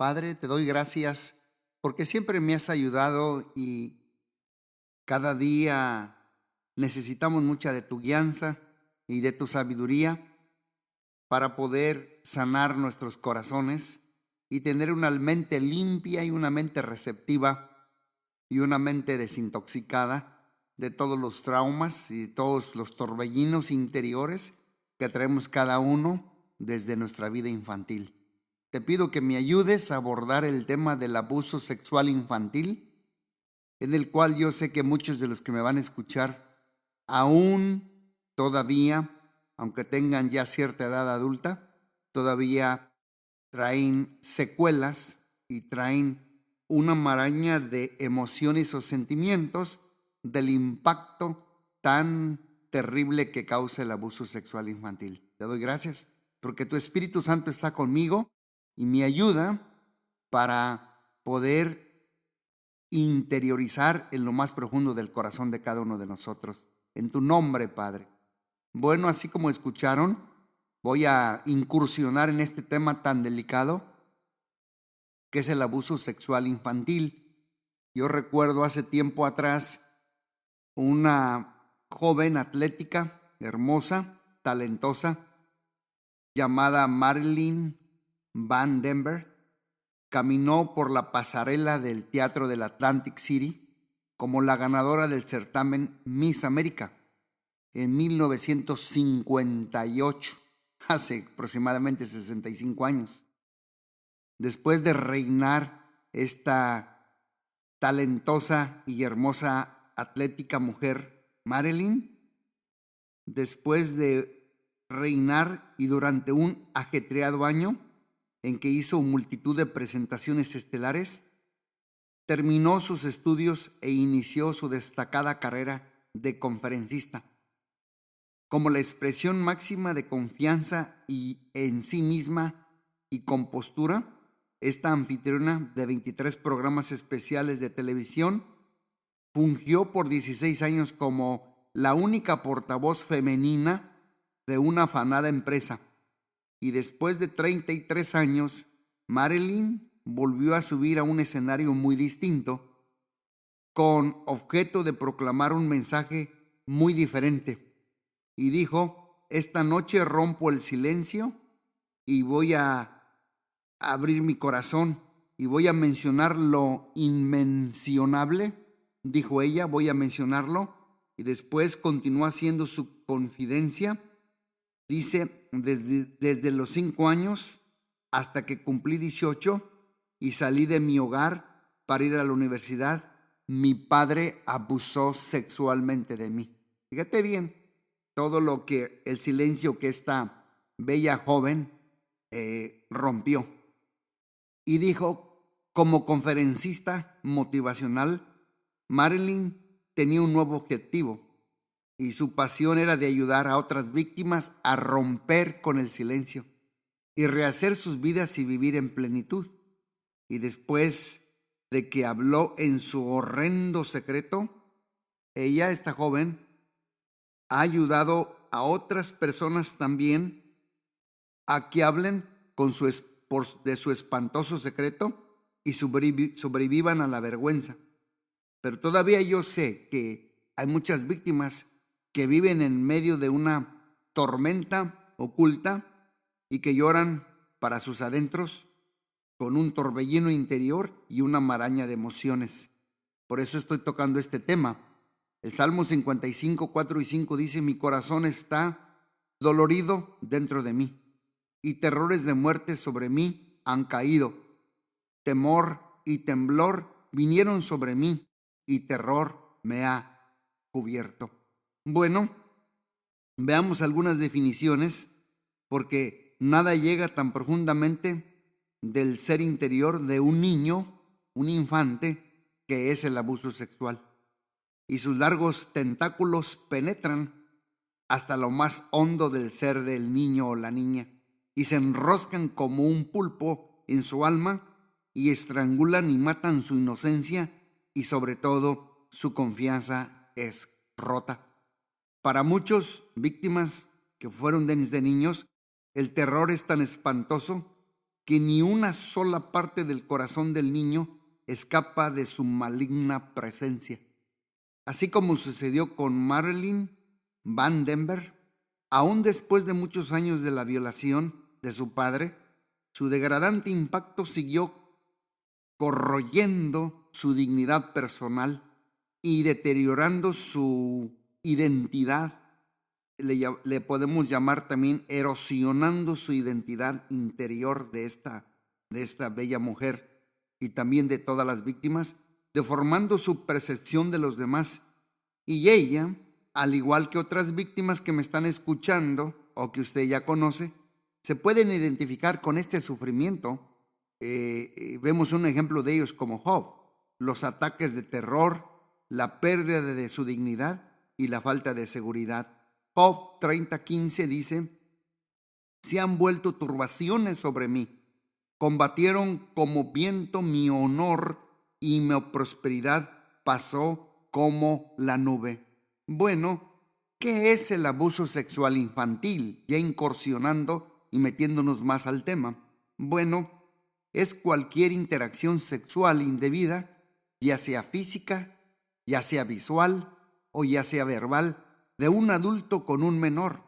Padre, te doy gracias porque siempre me has ayudado y cada día necesitamos mucha de tu guianza y de tu sabiduría para poder sanar nuestros corazones y tener una mente limpia y una mente receptiva y una mente desintoxicada de todos los traumas y todos los torbellinos interiores que traemos cada uno desde nuestra vida infantil. Te pido que me ayudes a abordar el tema del abuso sexual infantil, en el cual yo sé que muchos de los que me van a escuchar aún todavía, aunque tengan ya cierta edad adulta, todavía traen secuelas y traen una maraña de emociones o sentimientos del impacto tan terrible que causa el abuso sexual infantil. Te doy gracias porque tu Espíritu Santo está conmigo y me ayuda para poder interiorizar en lo más profundo del corazón de cada uno de nosotros. En tu nombre, Padre. Bueno, así como escucharon, voy a incursionar en este tema tan delicado que es el abuso sexual infantil. Yo recuerdo hace tiempo atrás una joven atlética, hermosa, talentosa, llamada Marilyn Van Denver, caminó por la pasarela del Teatro del Atlantic City como la ganadora del certamen Miss América en 1958, hace aproximadamente 65 años. Después de reinar esta talentosa y hermosa atlética mujer, Marilyn, después de reinar y durante un ajetreado año en que hizo multitud de presentaciones estelares, terminó sus estudios e inició su destacada carrera de conferencista. Como la expresión máxima de confianza y en sí misma y compostura, esta anfitriona de 23 programas especiales de televisión fungió por 16 años como la única portavoz femenina de una afanada empresa. Y después de 33 años, Marilyn volvió a subir a un escenario muy distinto, con objeto de proclamar un mensaje muy diferente. Y dijo: esta noche rompo el silencio y voy a abrir mi corazón y voy a mencionar lo inmencionable, dijo ella, voy a mencionarlo. Y después continuó haciendo su confidencia. Dice: desde los 5 años hasta que cumplí 18 y salí de mi hogar para ir a la universidad, mi padre abusó sexualmente de mí. Fíjate bien todo lo que el silencio que esta bella joven rompió. Y dijo: como conferencista motivacional, Marilyn tenía un nuevo objetivo y su pasión era de ayudar a otras víctimas a romper con el silencio y rehacer sus vidas y vivir en plenitud. Y después de que habló en su horrendo secreto, ella, esta joven, ha ayudado a otras personas también a que hablen de su espantoso secreto y sobrevivan a la vergüenza. Pero todavía yo sé que hay muchas víctimas que viven en medio de una tormenta oculta y que lloran para sus adentros con un torbellino interior y una maraña de emociones. Por eso estoy tocando este tema. El Salmo 55, 4 y 5 dice: mi corazón está dolorido dentro de mí, y terrores de muerte sobre mí han caído. Temor y temblor vinieron sobre mí, y terror me ha cubierto. Bueno, veamos algunas definiciones, porque nada llega tan profundamente del ser interior de un niño, un infante, que es el abuso sexual. Y sus largos tentáculos penetran hasta lo más hondo del ser del niño o la niña y se enroscan como un pulpo en su alma y estrangulan y matan su inocencia y sobre todo su confianza es rota. Para muchos víctimas que fueron desde niños, el terror es tan espantoso que ni una sola parte del corazón del niño escapa de su maligna presencia. Así como sucedió con Marilyn Vandenberg, aún después de muchos años de la violación de su padre, su degradante impacto siguió corroyendo su dignidad personal y deteriorando su identidad. Le podemos llamar también erosionando su identidad interior de esta bella mujer y también de todas las víctimas, deformando su percepción de los demás. Y ella, al igual que otras víctimas que me están escuchando o que usted ya conoce, se pueden identificar con este sufrimiento. Vemos un ejemplo de ellos como Job, los ataques de terror, la pérdida de su dignidad y la falta de seguridad. Job 30:15 dice: se han vuelto turbaciones sobre mí, combatieron como viento mi honor y mi prosperidad pasó como la nube. Bueno, ¿qué es el abuso sexual infantil? Ya incursionando y metiéndonos más al tema. Bueno, es cualquier interacción sexual indebida, ya sea física, ya sea visual o ya sea verbal, de un adulto con un menor,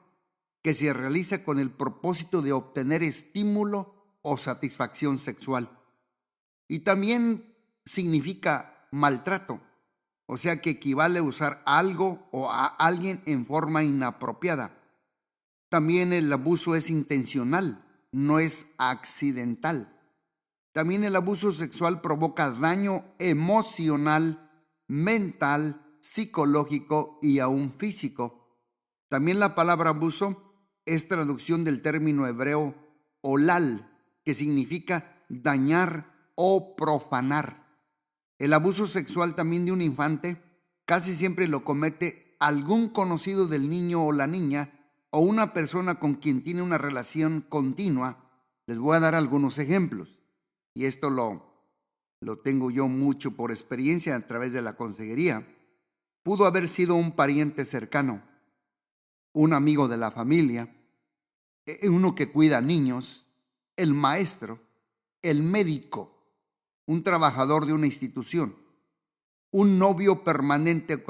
que se realiza con el propósito de obtener estímulo o satisfacción sexual. Y también significa maltrato, o sea que equivale a usar algo o a alguien en forma inapropiada. También el abuso es intencional, no es accidental. También el abuso sexual provoca daño emocional, mental, psicológico y aún físico. También la palabra abuso es traducción del término hebreo olal, que significa dañar o profanar. El abuso sexual también de un infante casi siempre lo comete algún conocido del niño o la niña o una persona con quien tiene una relación continua. Les voy a dar algunos ejemplos. Y esto lo tengo yo mucho por experiencia a través de la consejería. Pudo haber sido un pariente cercano, un amigo de la familia, uno que cuida niños, el maestro, el médico, un trabajador de una institución, un novio permanente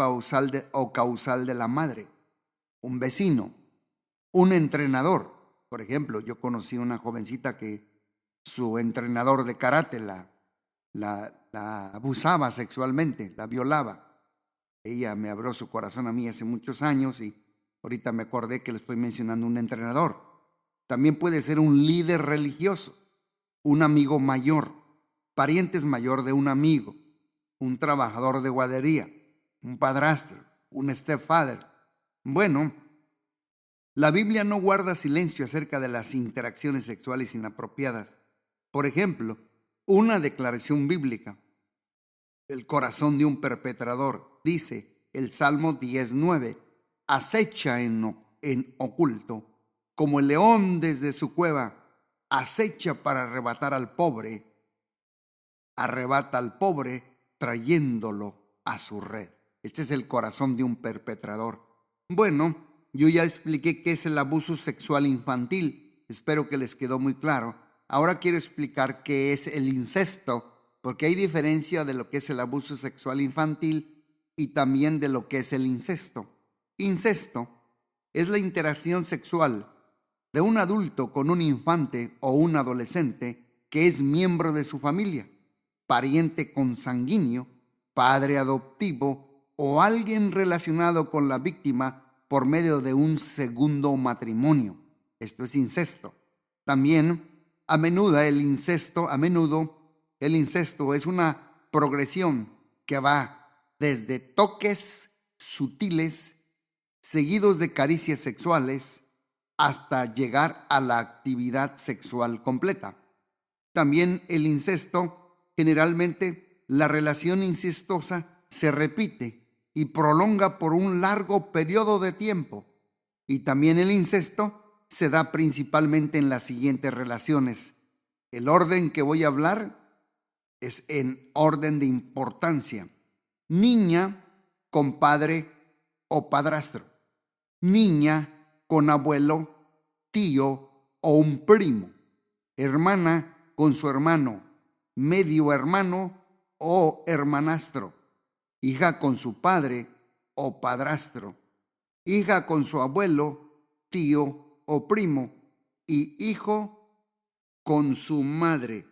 o causal de la madre, un vecino, un entrenador. Por ejemplo, yo conocí una jovencita que su entrenador de karate la abusaba sexualmente, la violaba. Ella me abrió su corazón a mí hace muchos años y ahorita me acordé que le estoy mencionando un entrenador. También puede ser un líder religioso, un amigo mayor, parientes mayor de un amigo, un trabajador de guardería, un padrastro, un stepfather. Bueno, la Biblia no guarda silencio acerca de las interacciones sexuales inapropiadas. Por ejemplo, una declaración bíblica, el corazón de un perpetrador, dice el Salmo 10:9, acecha en oculto, como el león desde su cueva, acecha para arrebatar al pobre, arrebata al pobre trayéndolo a su red. Este es el corazón de un perpetrador. Bueno, yo ya expliqué qué es el abuso sexual infantil. Espero que les quedó muy claro. Ahora quiero explicar qué es el incesto, porque hay diferencia de lo que es el abuso sexual infantil y también de lo que es el incesto. Incesto es la interacción sexual de un adulto con un infante o un adolescente que es miembro de su familia, pariente consanguíneo, padre adoptivo o alguien relacionado con la víctima por medio de un segundo matrimonio. Esto es incesto. También, a menudo el incesto es una progresión que va desde toques sutiles, seguidos de caricias sexuales, hasta llegar a la actividad sexual completa. También el incesto, generalmente la relación incestuosa se repite y prolonga por un largo periodo de tiempo. Y también el incesto se da principalmente en las siguientes relaciones. El orden que voy a hablar es en orden de importancia. Niña con padre o padrastro. Niña con abuelo, tío o un primo. Hermana con su hermano, medio hermano o hermanastro, hija con su padre o padrastro, hija con su abuelo, tío o primo, y hijo con su madre,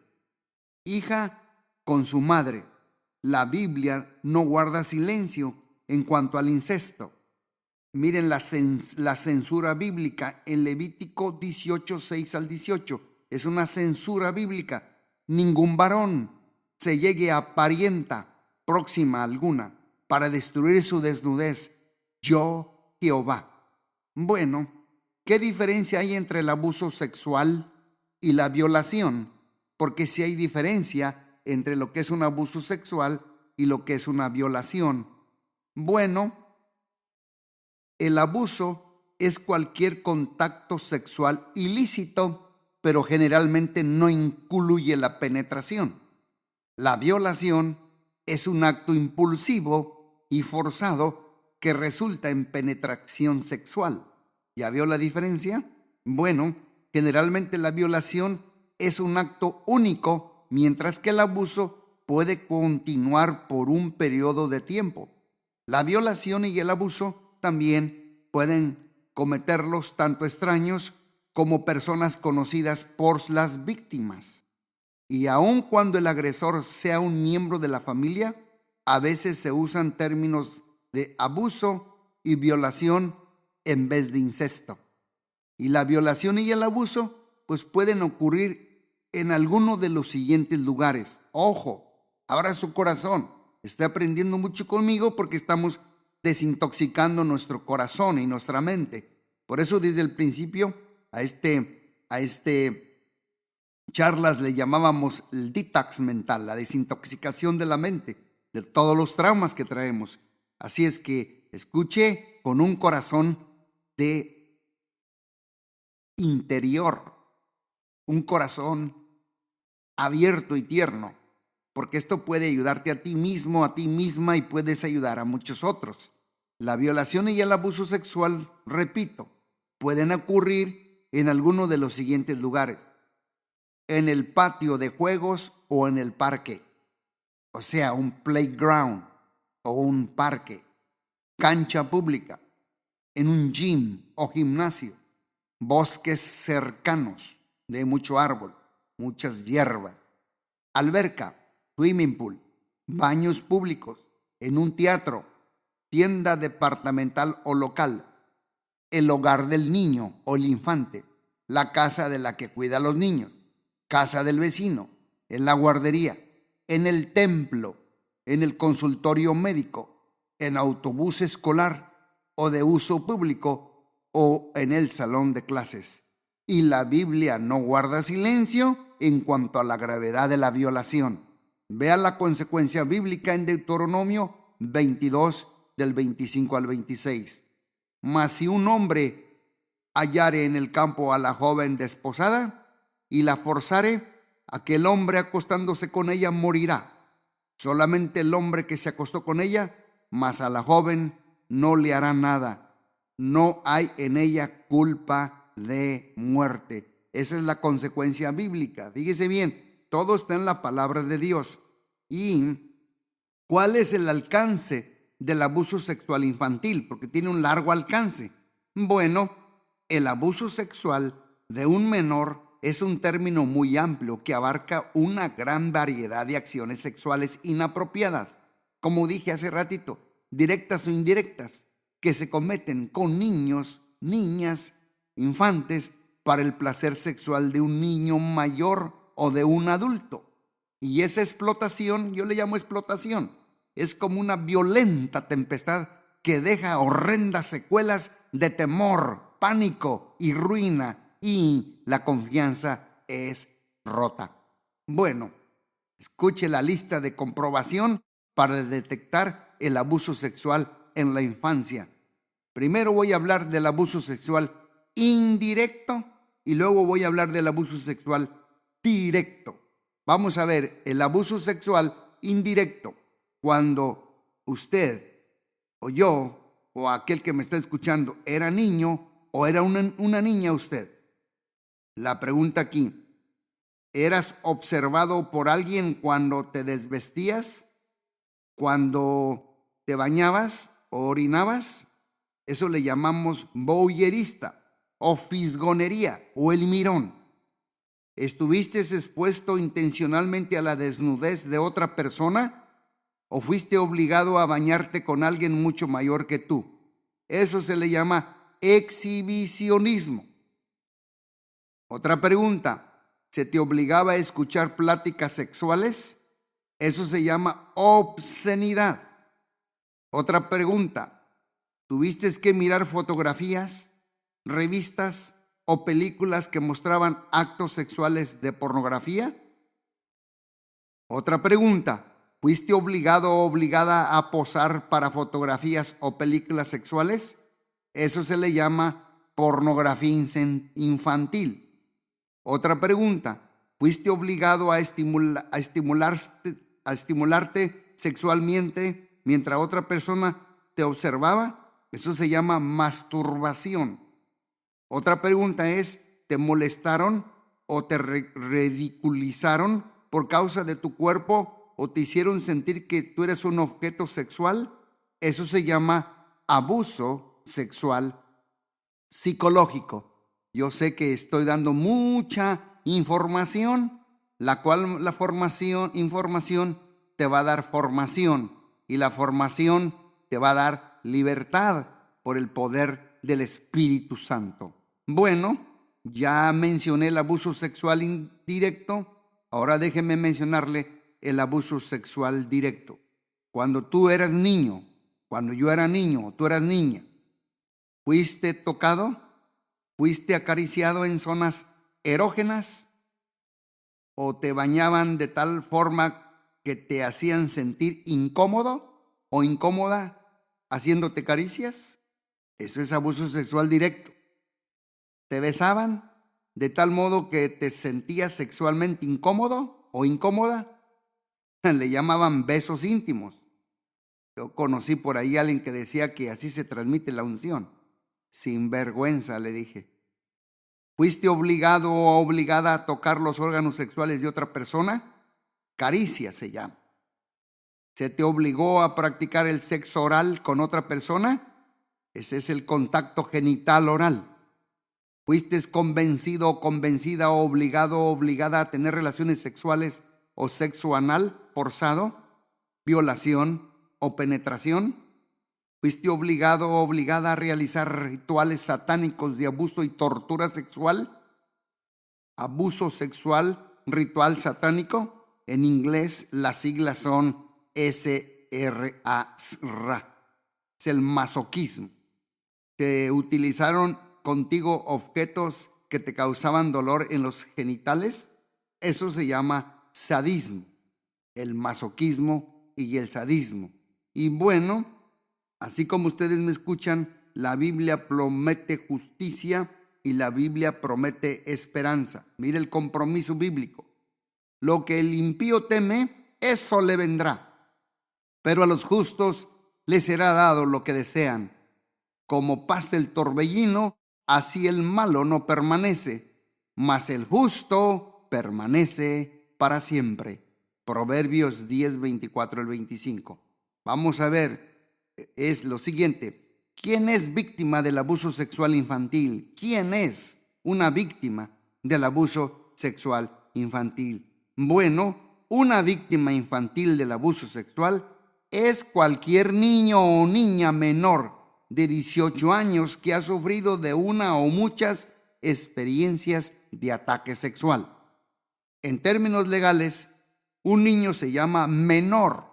hija con su madre. La Biblia no guarda silencio en cuanto al incesto. Miren la censura bíblica en Levítico 18, 6 al 18. Es una censura bíblica. Ningún varón se llegue a parienta próxima alguna para destruir su desnudez. Yo, Jehová. Bueno, ¿qué diferencia hay entre el abuso sexual y la violación? Porque sí hay diferencia entre lo que es un abuso sexual y lo que es una violación. Bueno, el abuso es cualquier contacto sexual ilícito, pero generalmente no incluye la penetración. La violación es un acto impulsivo y forzado que resulta en penetración sexual. ¿Ya vio la diferencia? Bueno, generalmente la violación es un acto único, mientras que el abuso puede continuar por un periodo de tiempo. La violación y el abuso también pueden cometerlos tanto extraños como personas conocidas por las víctimas. Y aun cuando el agresor sea un miembro de la familia, a veces se usan términos de abuso y violación en vez de incesto. Y la violación y el abuso pues pueden ocurrir en alguno de los siguientes lugares. Ojo, abra su corazón. Está aprendiendo mucho conmigo porque estamos desintoxicando nuestro corazón y nuestra mente. Por eso desde el principio a este charlas le llamábamos el detox mental, la desintoxicación de la mente, de todos los traumas que traemos. Así es que escuche con un corazón de interior, un corazón abierto y tierno, porque esto puede ayudarte a ti mismo, a ti misma, y puedes ayudar a muchos otros. La violación y el abuso sexual, repito, pueden ocurrir en alguno de los siguientes lugares: en el patio de juegos o en el parque, o sea, un playground o un parque, cancha pública, en un gym o gimnasio, bosques cercanos de mucho árbol, muchas hierbas, alberca, swimming pool, baños públicos, en un teatro, tienda departamental o local, el hogar del niño o el infante, la casa de la que cuida a los niños, casa del vecino, en la guardería, en el templo, en el consultorio médico, en autobús escolar o de uso público o en el salón de clases. Y la Biblia no guarda silencio en cuanto a la gravedad de la violación. Vea la consecuencia bíblica en Deuteronomio 22 del 25 al 26. Mas si un hombre hallare en el campo a la joven desposada y la forzare, aquel hombre acostándose con ella morirá. Solamente el hombre que se acostó con ella, mas a la joven no le hará nada. No hay en ella culpa de muerte. Esa es la consecuencia bíblica. Fíjese bien, todo está en la palabra de Dios. ¿Y cuál es el alcance del abuso sexual infantil? Porque tiene un largo alcance. Bueno, el abuso sexual de un menor es un término muy amplio que abarca una gran variedad de acciones sexuales inapropiadas, como dije hace ratito, directas o indirectas, que se cometen con niños, niñas, infantes, para el placer sexual de un niño mayor o de un adulto. Y esa explotación, yo le llamo explotación, es como una violenta tempestad que deja horrendas secuelas de temor, pánico y ruina, y la confianza es rota. Bueno, escuche la lista de comprobación para detectar el abuso sexual en la infancia. Primero voy a hablar del abuso sexual indirecto y luego voy a hablar del abuso sexual directo. Vamos a ver el abuso sexual indirecto. Cuando usted o yo o aquel que me está escuchando era niño o era una niña usted. La pregunta aquí: ¿Eras observado por alguien cuando te desvestías, cuando te bañabas o orinabas? Eso le llamamos voyerista o fisgonería o el mirón. ¿Estuviste expuesto intencionalmente a la desnudez de otra persona o fuiste obligado a bañarte con alguien mucho mayor que tú? Eso se le llama exhibicionismo. Otra pregunta, ¿se te obligaba a escuchar pláticas sexuales? Eso se llama obscenidad. Otra pregunta, ¿tuviste que mirar fotografías, revistas o películas que mostraban actos sexuales de pornografía? Otra pregunta, ¿fuiste obligado o obligada a posar para fotografías o películas sexuales? Eso se le llama pornografía infantil. Otra pregunta, ¿fuiste obligado a estimularte sexualmente mientras otra persona te observaba? Eso se llama masturbación. Otra pregunta es, ¿te molestaron o te ridiculizaron por causa de tu cuerpo o te hicieron sentir que tú eres un objeto sexual? Eso se llama abuso sexual psicológico. Yo sé que estoy dando mucha información, la cual información te va a dar formación y la formación te va a dar libertad por el poder del Espíritu Santo. Bueno, ya mencioné el abuso sexual indirecto, ahora déjeme mencionarle el abuso sexual directo. Cuando tú eras niño, cuando yo era niño, tú eras niña, ¿fuiste tocado? ¿Fuiste acariciado en zonas erógenas? ¿O te bañaban de tal forma que te hacían sentir incómodo o incómoda haciéndote caricias? Eso es abuso sexual directo. ¿Te besaban de tal modo que te sentías sexualmente incómodo o incómoda? Le llamaban besos íntimos. Yo conocí por ahí a alguien que decía que así se transmite la unción. Sin vergüenza, le dije. ¿Fuiste obligado o obligada a tocar los órganos sexuales de otra persona? Caricia se llama. ¿Se te obligó a practicar el sexo oral con otra persona? Ese es el contacto genital oral. ¿Fuiste convencido o convencida o obligado o obligada a tener relaciones sexuales o sexo anal forzado, violación o penetración? ¿Fuiste obligado o obligada a realizar rituales satánicos de abuso y tortura sexual? Abuso sexual, ritual satánico. En inglés las siglas son SRA. Es el masoquismo. ¿Te utilizaron contigo objetos que te causaban dolor en los genitales? Eso se llama sadismo. El masoquismo y el sadismo. Y bueno, así como ustedes me escuchan, la Biblia promete justicia y la Biblia promete esperanza. Mire el compromiso bíblico. Lo que el impío teme, eso le vendrá. Pero a los justos les será dado lo que desean. Como pasa el torbellino, así el malo no permanece, mas el justo permanece para siempre. Proverbios 10, 24 al 25. Vamos a ver. Es lo siguiente, ¿quién es víctima del abuso sexual infantil? ¿Quién es una víctima del abuso sexual infantil? Bueno, una víctima infantil del abuso sexual es cualquier niño o niña menor de 18 años que ha sufrido de una o muchas experiencias de ataque sexual. En términos legales, un niño se llama menor.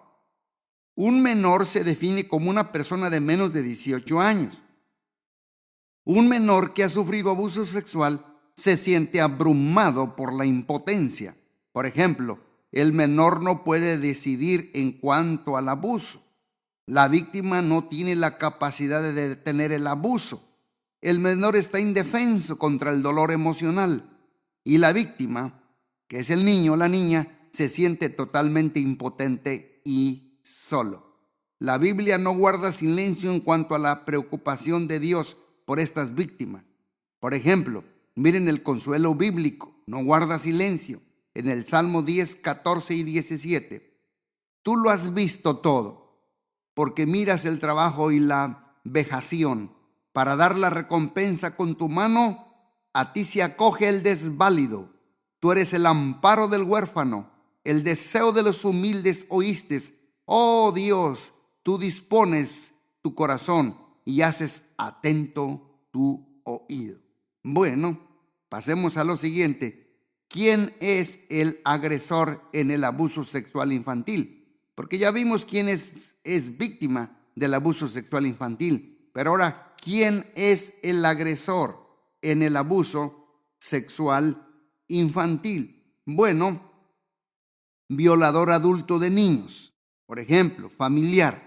Un menor se define como una persona de menos de 18 años. Un menor que ha sufrido abuso sexual se siente abrumado por la impotencia. Por ejemplo, el menor no puede decidir en cuanto al abuso. La víctima no tiene la capacidad de detener el abuso. El menor está indefenso contra el dolor emocional. Y la víctima, que es el niño o la niña, se siente totalmente impotente y solo. La Biblia no guarda silencio en cuanto a la preocupación de Dios por estas víctimas. Por ejemplo, miren el consuelo bíblico, no guarda silencio. en el Salmo 10, 14 y 17. Tú lo has visto todo, porque miras el trabajo y la vejación. Para dar la recompensa con tu mano, a ti se acoge el desválido. Tú eres el amparo del huérfano, el deseo de los humildes oíste. Oh Dios, tú dispones tu corazón y haces atento tu oído. Bueno, pasemos a lo siguiente. ¿Quién es el agresor en el abuso sexual infantil? Porque ya vimos quién es víctima del abuso sexual infantil. Pero ahora, ¿quién es el agresor en el abuso sexual infantil? Bueno, violador adulto de niños. Por ejemplo, familiar.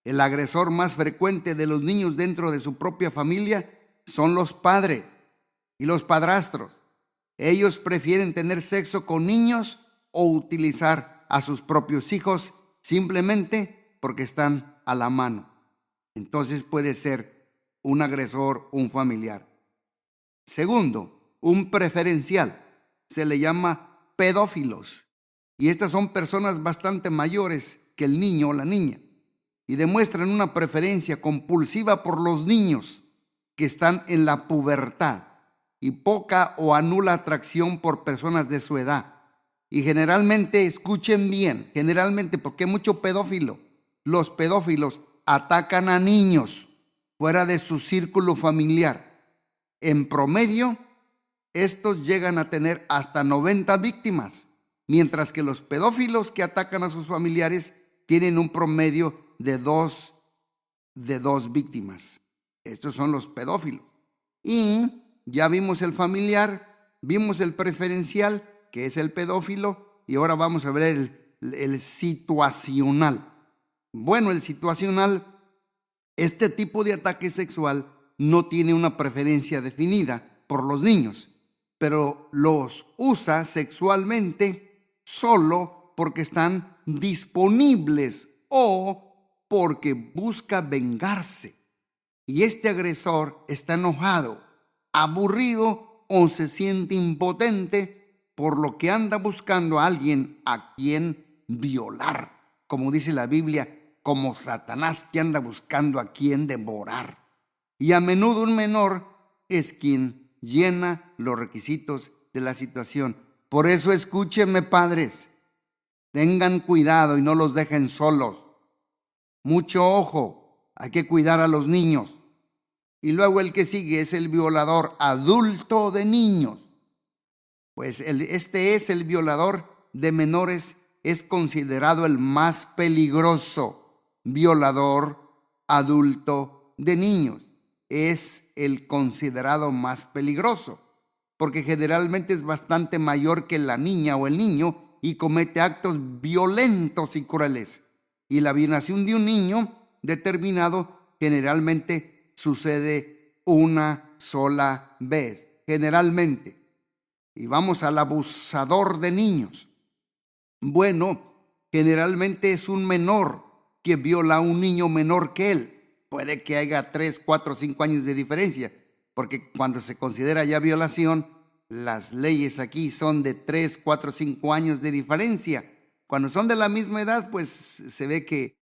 El agresor más frecuente de los niños dentro de su propia familia son los padres y los padrastros. Ellos prefieren tener sexo con niños o utilizar a sus propios hijos simplemente porque están a la mano. Entonces puede ser un agresor, un familiar. Segundo, un preferencial. Se le llama pedófilos. Y estas son personas bastante mayores que el niño o la niña y demuestran una preferencia compulsiva por los niños que están en la pubertad y poca o anula atracción por personas de su edad. Y generalmente, escuchen bien, generalmente, porque hay mucho pedófilo, los pedófilos atacan a niños fuera de su círculo familiar. En promedio, estos llegan a tener hasta 90 víctimas, mientras que los pedófilos que atacan a sus familiares tienen un promedio de dos víctimas. Estos son los pedófilos. Y ya vimos el familiar, vimos el preferencial, que es el pedófilo, y ahora vamos a ver el situacional. Bueno, el situacional, este tipo de ataque sexual no tiene una preferencia definida por los niños, pero los usa sexualmente solo porque están disponibles o porque busca vengarse. Y este agresor está enojado, aburrido o se siente impotente, por lo que anda buscando a alguien a quien violar. Como dice la Biblia, como Satanás que anda buscando a quien devorar. Y a menudo un menor es quien llena los requisitos de la situación. Por eso escúchenme, padres, tengan cuidado y no los dejen solos. Mucho ojo, hay que cuidar a los niños. Y luego el que sigue es el violador adulto de niños. Pues este es el violador de menores, es considerado el más peligroso. Violador adulto de niños es el considerado más peligroso, porque generalmente es bastante mayor que la niña o el niño y comete actos violentos y crueles. Y la violación de un niño determinado generalmente sucede una sola vez, generalmente. Y vamos al abusador de niños. Bueno, generalmente es un menor que viola a un niño menor que él. Puede que haya 3, 4, 5 años de diferencia, porque cuando se considera ya violación, las leyes aquí son de 3, 4, 5 años de diferencia. Cuando son de la misma edad, pues se ve que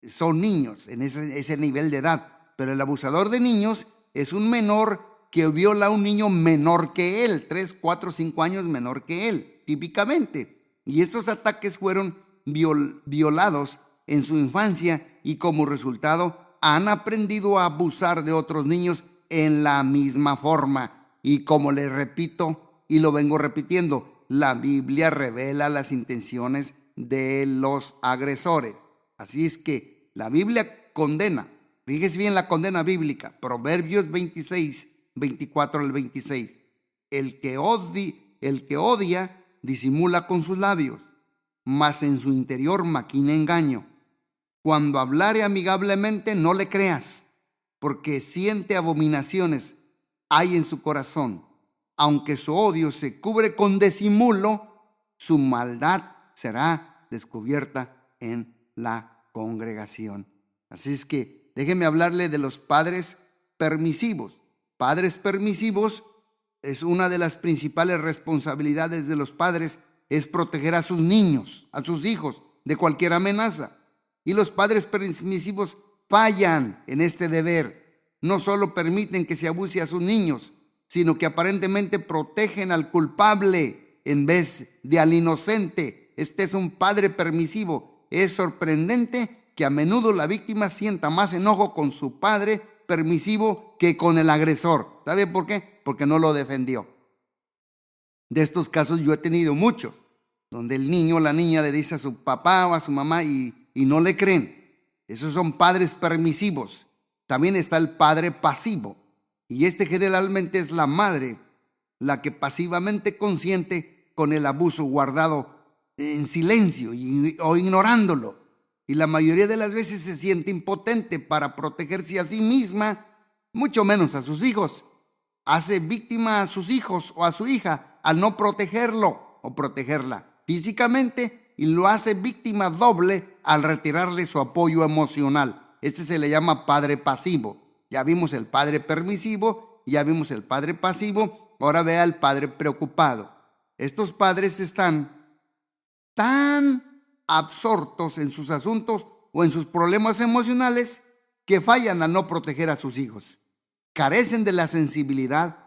son niños en ese nivel de edad. Pero el abusador de niños es un menor que viola a un niño menor que él, 3, 4, 5 años menor que él, típicamente. Y estos ataques fueron violados en su infancia y como resultado han aprendido a abusar de otros niños en la misma forma. Y como les repito y lo vengo repitiendo, la Biblia revela las intenciones de los agresores. Así es que la Biblia condena, fíjese bien la condena bíblica, Proverbios 26, 24 al 26. El que odia disimula con sus labios, mas en su interior maquina engaño. Cuando hablare amigablemente, no le creas, porque siente abominaciones hay en su corazón. Aunque su odio se cubre con disimulo, su maldad será descubierta en la congregación. Así es que déjeme hablarle de los padres permisivos. Padres permisivos es una de las principales responsabilidades de los padres, es proteger a sus niños, a sus hijos, de cualquier amenaza. Y los padres permisivos fallan en este deber. No solo permiten que se abuse a sus niños, sino que aparentemente protegen al culpable en vez de al inocente. Este es un padre permisivo. Es sorprendente que a menudo la víctima sienta más enojo con su padre permisivo que con el agresor. ¿Sabe por qué? Porque no lo defendió. De estos casos yo he tenido muchos, donde el niño o la niña le dice a su papá o a su mamá y no le creen. Esos son padres permisivos. También está el padre pasivo. Y este generalmente es la madre, la que pasivamente consiente con el abuso guardado en silencio o ignorándolo. Y la mayoría de las veces se siente impotente para protegerse a sí misma, mucho menos a sus hijos. Hace víctima a sus hijos o a su hija al no protegerlo o protegerla físicamente, y lo hace víctima doble al retirarle su apoyo emocional. Este se le llama padre pasivo. Ya vimos el padre permisivo, ya vimos el padre pasivo, ahora vea el padre preocupado. Estos padres están tan absortos en sus asuntos o en sus problemas emocionales que fallan al no proteger a sus hijos. Carecen de la sensibilidad,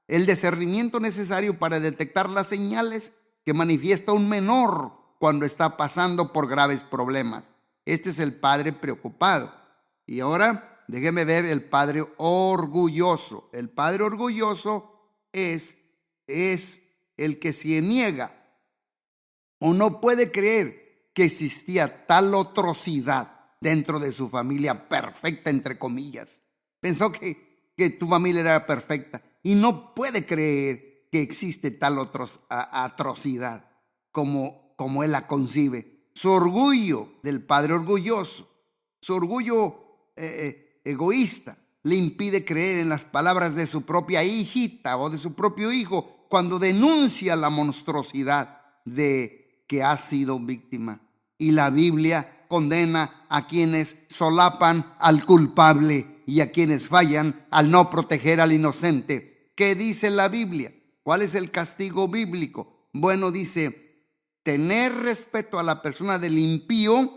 el discernimiento necesario para detectar las señales que manifiesta un menor cuando está pasando por graves problemas. Este es el padre preocupado. Y ahora déjeme ver el padre orgulloso. El padre orgulloso es el que se niega o no puede creer que existía tal atrocidad dentro de su familia perfecta, entre comillas. Pensó que tu familia era perfecta y no puede creer que existe tal atrocidad como él la concibe. Su orgullo del padre orgulloso, su orgullo egoísta, le impide creer en las palabras de su propia hijita o de su propio hijo cuando denuncia la monstruosidad de que ha sido víctima. Y la Biblia condena a quienes solapan al culpable y a quienes fallan al no proteger al inocente. ¿Qué dice la Biblia? ¿Cuál es el castigo bíblico? Bueno, dice, tener respeto a la persona del impío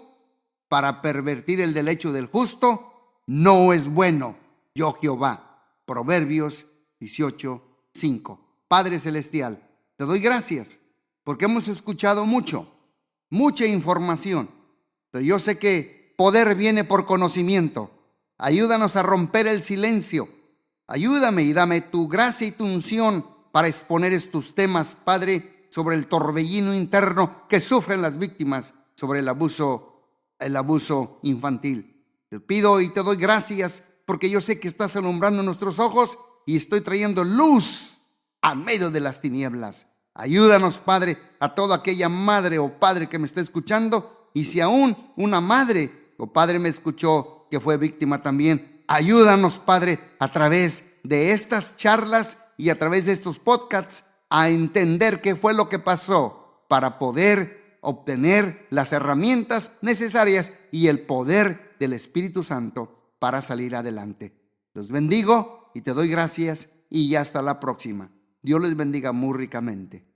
para pervertir el derecho del justo no es bueno. Yo Jehová. Proverbios 18:5. Padre Celestial, te doy gracias porque hemos escuchado mucha información, pero yo sé que poder viene por conocimiento. Ayúdanos a romper el silencio. Ayúdame y dame tu gracia y tu unción para exponer estos temas, Padre, sobre el torbellino interno que sufren las víctimas, sobre el abuso infantil. Te pido y te doy gracias porque yo sé que estás alumbrando nuestros ojos y estoy trayendo luz a medio de las tinieblas. Ayúdanos, Padre, a toda aquella madre o padre que me está escuchando, y si aún una madre o padre me escuchó que fue víctima también, ayúdanos, Padre, a través de estas charlas y a través de estos podcasts a entender qué fue lo que pasó para poder obtener las herramientas necesarias y el poder del Espíritu Santo para salir adelante. Los bendigo y te doy gracias y hasta la próxima. Dios les bendiga muy ricamente.